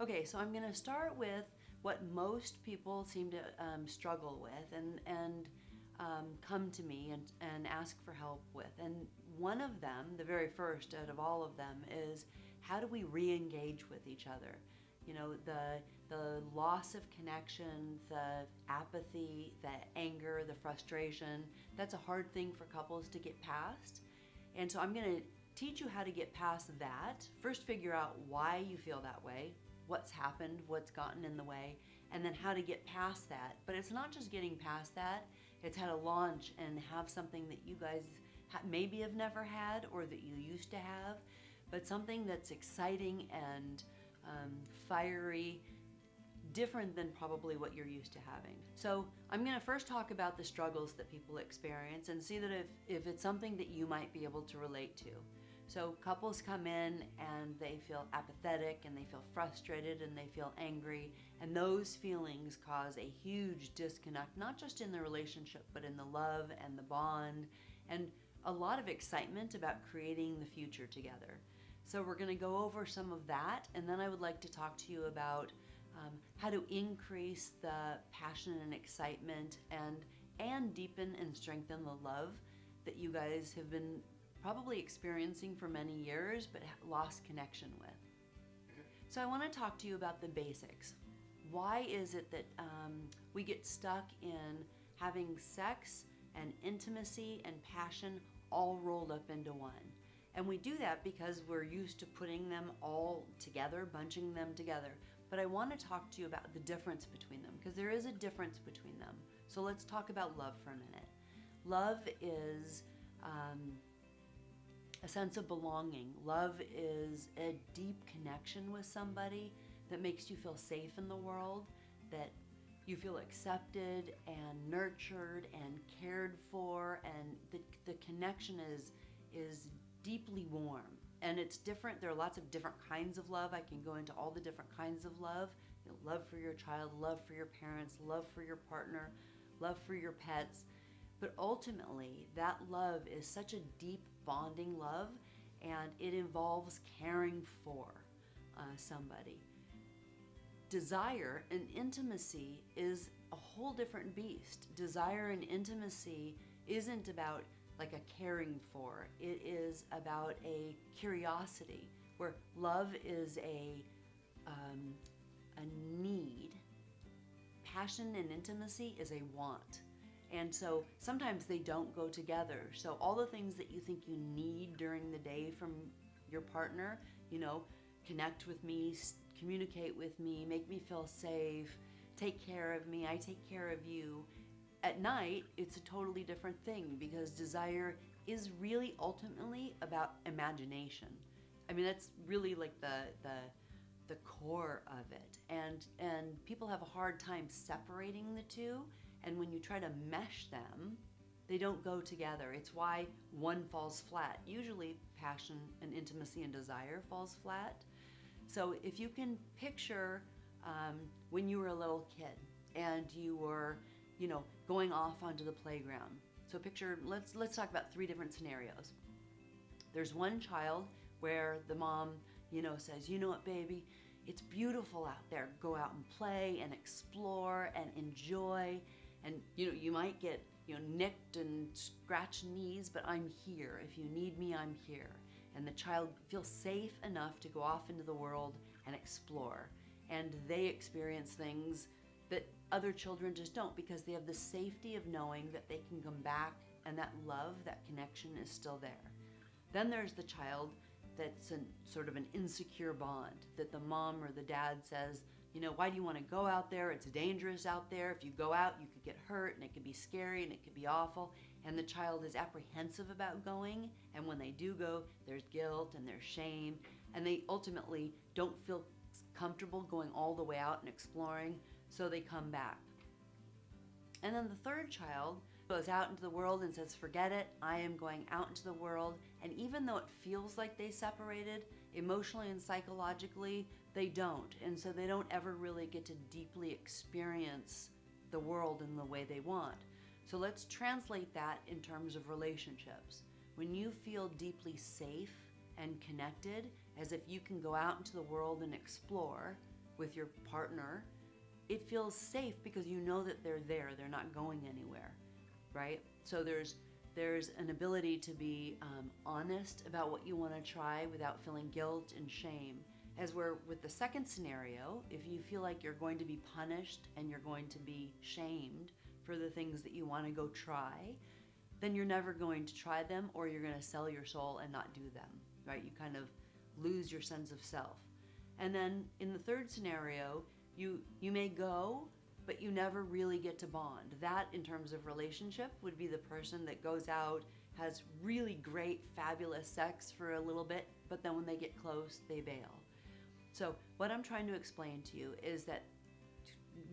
Okay, so I'm going to start with what most people seem to struggle with and come to me and ask for help with. And one of them, the very first out of all of them, is how do we re-engage with each other? You know, the loss of connection, the apathy, the anger, the frustration, that's a hard thing for couples to get past. And so I'm going to teach you how to get past that. First, figure out why you feel that way, what's happened, what's gotten in the way, and then how to get past that. But it's not just getting past that, it's how to launch and have something that you guys maybe have never had or that you used to have, but something that's exciting and fiery, different than probably what you're used to having. So I'm going to first talk about the struggles that people experience and see that if it's something that you might be able to relate to. So couples come in and they feel apathetic and they feel frustrated and they feel angry, and those feelings cause a huge disconnect, not just in the relationship, but in the love and the bond, and a lot of excitement about creating the future together. So we're going to go over some of that, and then I would like to talk to you about how to increase the passion and excitement and deepen and strengthen the love that you guys have been probably experiencing for many years but lost connection with. So I want to talk to you about the basics. Why is it that we get stuck in having sex and intimacy and passion all rolled up into one? And we do that because we're used to putting them all together, bunching them together. But I want to talk to you about the difference between them, because there is a difference between them. So let's talk about love for a minute. Love is a sense of belonging. Love is a deep connection with somebody that makes you feel safe in the world, that you feel accepted and nurtured and cared for, and the connection is deeply warm. And it's different. There are lots of different kinds of love. I can go into all the different kinds of love. You know, love for your child, love for your parents, love for your partner, love for your pets. But ultimately, that love is such a deep bonding love, and it involves caring for somebody. Desire and intimacy is a whole different beast. Desire and intimacy isn't about like a caring for. It is about a curiosity, where love is a need. Passion and intimacy is a want. And so sometimes they don't go together. So all the things that you think you need during the day from your partner, you know, connect with me, communicate with me, make me feel safe, take care of me, I take care of you. At night, it's a totally different thing, because desire is really ultimately about imagination. I mean, that's really like the core of it. And people have a hard time separating the two. And when you try to mesh them, they don't go together. It's why one falls flat. Usually passion and intimacy and desire falls flat. So if you can picture when you were a little kid and you were, you know, going off onto the playground. So picture, let's talk about 3 different scenarios. There's one child where the mom, you know, says, you know what, baby, it's beautiful out there. Go out and play and explore and enjoy. And, you know, you might get, you know, nicked and scratched knees, but I'm here. If you need me, I'm here. And the child feels safe enough to go off into the world and explore. And they experience things that other children just don't, because they have the safety of knowing that they can come back and that love, that connection is still there. Then there's the child that's sort of an insecure bond, that the mom or the dad says, you know, why do you want to go out there? It's dangerous out there. If you go out, you could get hurt, and it could be scary, and it could be awful. And the child is apprehensive about going, and when they do go, there's guilt and there's shame, and they ultimately don't feel comfortable going all the way out and exploring, so they come back. And then the third child goes out into the world and says, forget it, I am going out into the world. And even though it feels like they separated, emotionally and psychologically, they don't. And so they don't ever really get to deeply experience the world in the way they want. So let's translate that in terms of relationships. When you feel deeply safe and connected, as if you can go out into the world and explore, with your partner, it feels safe because you know that they're there. They're not going anywhere, right? So there's an ability to be honest about what you want to try without feeling guilt and shame. As we're with the second scenario, if you feel like you're going to be punished and you're going to be shamed for the things that you want to go try, then you're never going to try them, or you're going to sell your soul and not do them, right? You kind of lose your sense of self. And then in the third scenario, you may go, but you never really get to bond. That, in terms of relationship, would be the person that goes out, has really great, fabulous sex for a little bit, but then when they get close, they bail. So what I'm trying to explain to you is that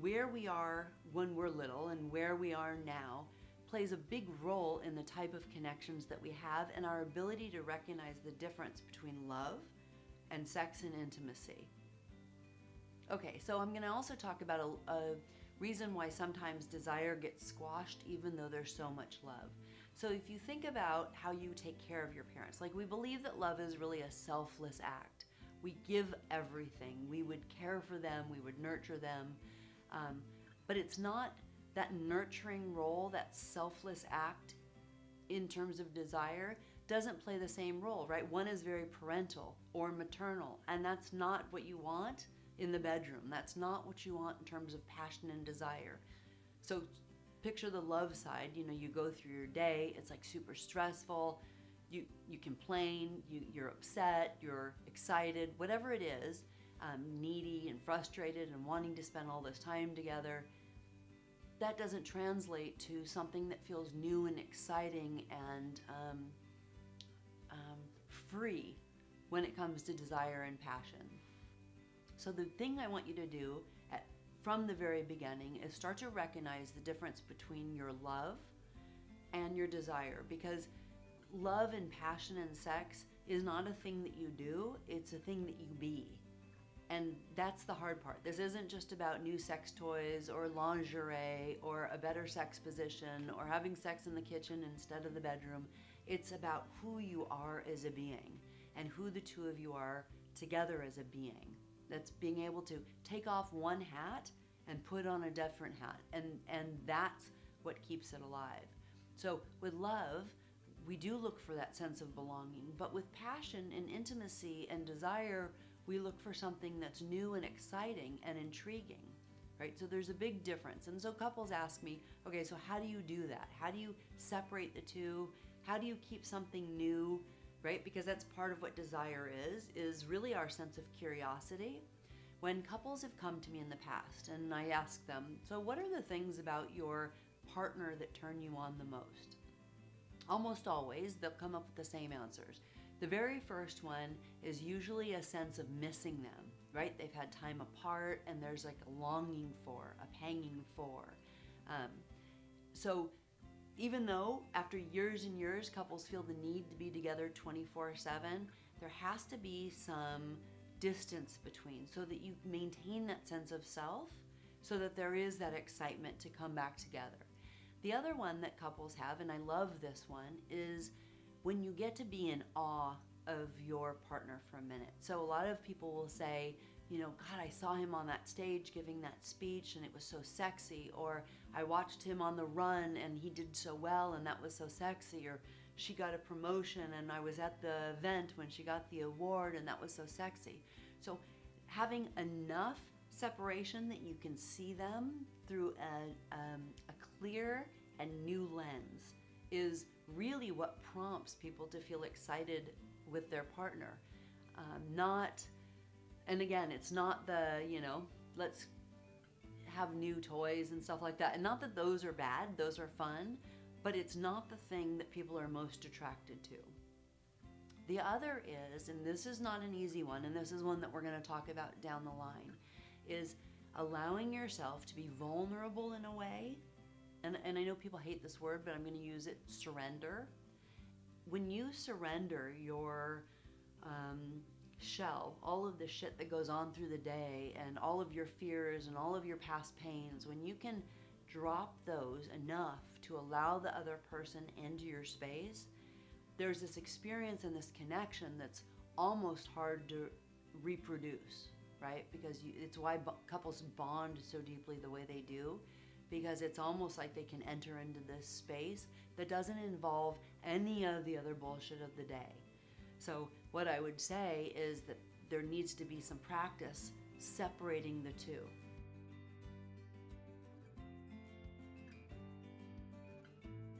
where we are when we're little and where we are now plays a big role in the type of connections that we have and our ability to recognize the difference between love and sex and intimacy. Okay, so I'm going to also talk about a reason why sometimes desire gets squashed even though there's so much love. So if you think about how you take care of your parents, like we believe that love is really a selfless act. We give everything. We would care for them. We would nurture them. But it's not that nurturing role, that selfless act in terms of desire doesn't play the same role, right? One is very parental or maternal, and that's not what you want in the bedroom. That's not what you want in terms of passion and desire. So picture the love side. You go through your day. It's like super stressful. You complain, you're upset, you're excited, whatever it is, needy and frustrated and wanting to spend all this time together. That doesn't translate to something that feels new and exciting and free when it comes to desire and passion. So the thing I want you to do from the very beginning is start to recognize the difference between your love and your desire, because love and passion and sex is not a thing that you do, it's a thing that you be. And that's the hard part. This isn't just about new sex toys or lingerie or a better sex position or having sex in the kitchen instead of the bedroom. It's about who you are as a being and who the two of you are together as a being. That's being able to take off one hat and put on a different hat. And that's what keeps it alive. So with love, we do look for that sense of belonging, but with passion and intimacy and desire, we look for something that's new and exciting and intriguing, right? So there's a big difference. And so couples ask me, okay, so how do you do that? How do you separate the two? How do you keep something new, right? Because that's part of what desire is really our sense of curiosity. When couples have come to me in the past and I ask them, so what are the things about your partner that turn you on the most? Almost always, they'll come up with the same answers. The very first one is usually a sense of missing them, right? They've had time apart and there's like a longing for, a panging for. So even though after years and years, couples feel the need to be together 24/7, there has to be some distance between so that you maintain that sense of self, so that there is that excitement to come back together. The other one that couples have, and I love this one, is when you get to be in awe of your partner for a minute. So a lot of people will say, God, I saw him on that stage giving that speech and it was so sexy, or I watched him on the run and he did so well and that was so sexy, or she got a promotion and I was at the event when she got the award and that was so sexy. So having enough separation that you can see them through a clear and new lens is really what prompts people to feel excited with their partner. And again, it's not the, let's have new toys and stuff like that. And not that those are bad, those are fun, but it's not the thing that people are most attracted to. The other is, and this is not an easy one, and this is one that we're going to talk about down the line, is allowing yourself to be vulnerable in a way. And I know people hate this word, but I'm going to use it, surrender. When you surrender your shell, all of the shit that goes on through the day and all of your fears and all of your past pains, when you can drop those enough to allow the other person into your space, there's this experience and this connection that's almost hard to reproduce, right? Because it's why couples bond so deeply the way they do, because it's almost like they can enter into this space that doesn't involve any of the other bullshit of the day. So what I would say is that there needs to be some practice separating the two.